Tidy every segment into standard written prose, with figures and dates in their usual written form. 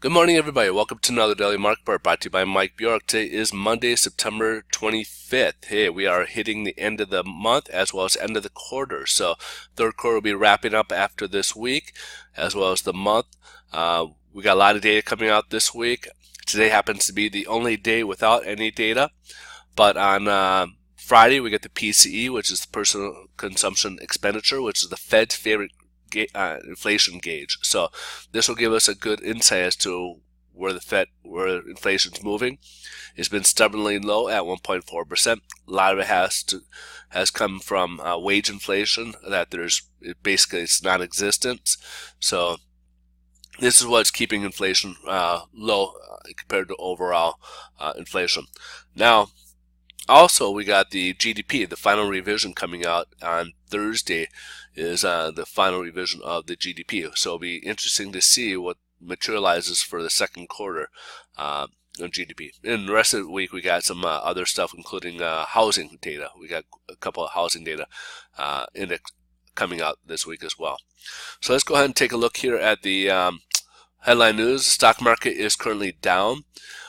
Good morning, everybody. Welcome to another Daily Market Report brought to you by Mike Bjork. Today is Monday, September 25th. Hey, we are hitting the end of the month as well as end of the quarter. So, third quarter will be wrapping up after this week as well as the month. We got a lot of data coming out this week. Today happens to be the only day without any data, but on Friday we get the PCE, which is the Personal Consumption Expenditure, which is the Fed's favorite inflation gauge. So this will give us a good insight as to where where inflation's moving. It's been stubbornly low at 1.4%. A lot of it has come from wage inflation that it's non-existent. So this is what's keeping inflation low compared to overall inflation. Now, also, we got the GDP, the final revision coming out on Thursday is the final revision of the GDP. So it'll be interesting to see what materializes for the second quarter on GDP. In the rest of the week, we got some other stuff, including housing data. We got a couple of housing data index coming out this week as well. So let's go ahead and take a look here at the headline news. Stock market is currently down.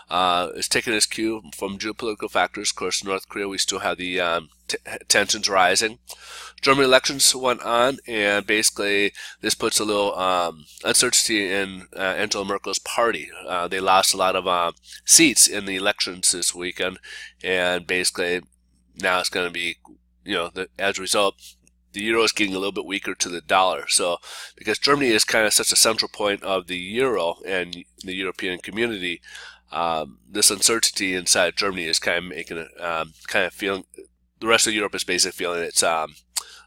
It's taking its cue from geopolitical factors. Of course, North Korea, we still have the tensions rising. German elections went on, and basically this puts a little uncertainty in Angela Merkel's party. They lost a lot of seats in the elections this weekend, and basically now it's going to be, as a result, the euro is getting a little bit weaker to the dollar. So, because Germany is kind of such a central point of the euro and the European community, this uncertainty inside Germany is kind of making it, feeling, the rest of Europe is basically feeling it's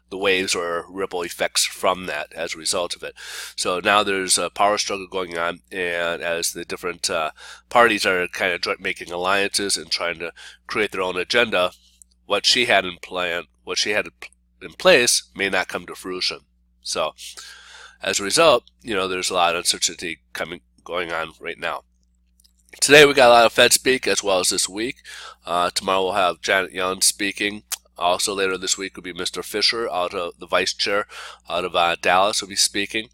the waves or ripple effects from that as a result of it. So now there's a power struggle going on, and as the different parties are kind of making alliances and trying to create their own agenda, what she had in place may not come to fruition. So as a result, there's a lot of uncertainty going on right now. Today we got a lot of Fed speak as well as this week. Tomorrow we'll have Janet Yellen speaking. Also later this week will be Mr. Fisher, out of the vice chair out of Dallas, will be speaking.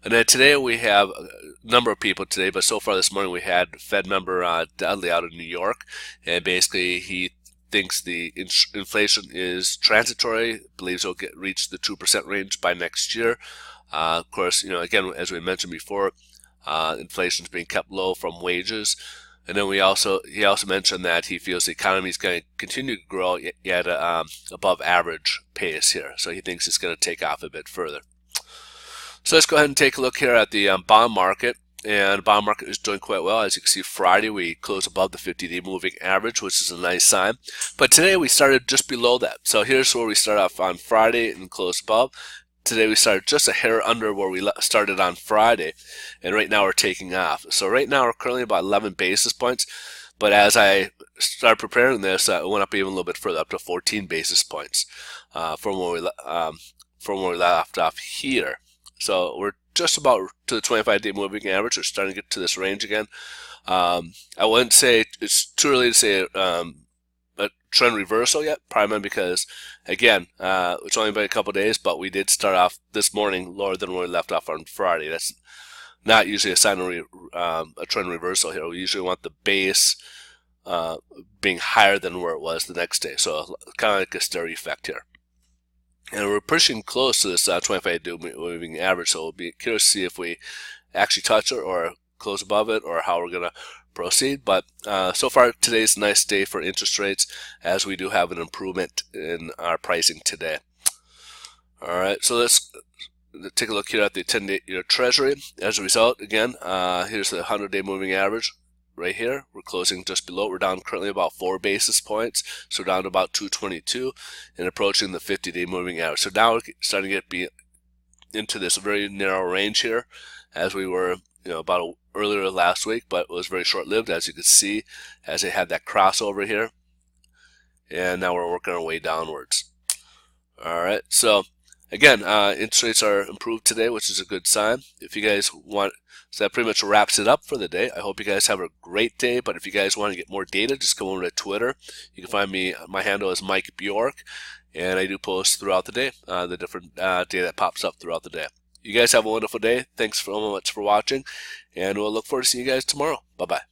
And then today we have a number of people today, but so far this morning we had Fed member Dudley out of New York, and basically he thinks the inflation is transitory, believes it'll reach the 2% range by next year. Of course, again, as we mentioned before, inflation is being kept low from wages. And then he also mentioned that he feels the economy is going to continue to grow at above average pace here. So he thinks it's going to take off a bit further. So let's go ahead and take a look here at the bond market. And the bond market is doing quite well. As you can see, Friday we closed above the 50-day moving average, which is a nice sign. But today we started just below that. So here's where we start off on Friday and closed above. Today we started just a hair under where we started on Friday, and right now we're taking off. So right now we're currently about 11 basis points, but as I started preparing this, it went up even a little bit further, up to 14 basis points from where we left off here. So we're just about to the 25-day moving average. We're starting to get to this range again. I wouldn't say it's too early to say a trend reversal yet, probably because, again, it's only been a couple days, but we did start off this morning lower than where we left off on Friday. That's not usually a sign of a trend reversal here. We usually want the base being higher than where it was the next day, so kind of like a stair effect here. And we're pushing close to this 25-day moving average, so we'll be curious to see if we actually touch it or close above it, or how we're going to proceed. But so far today's a nice day for interest rates, as we do have an improvement in our pricing today. Alright, so let's take a look here at the 10-year Treasury. As a result, again, here's the 100-day moving average right here. We're closing just below. We're down currently about 4 basis points, so down to about 222, and approaching the 50-day moving average. So now we're starting to get into this very narrow range here, as we were about earlier last week, but it was very short-lived, as you can see, as they had that crossover here, and now we're working our way downwards. Alright, so again, interest rates are improved today, which is a good sign. If you guys want, so that pretty much wraps it up for the day. I hope you guys have a great day, but if you guys want to get more data, just come over to Twitter. You can find me, my handle is Mike Bjork, and I do post throughout the day, the different data that pops up throughout the day. You guys have a wonderful day. Thanks so much for watching, and we'll look forward to seeing you guys tomorrow. Bye-bye.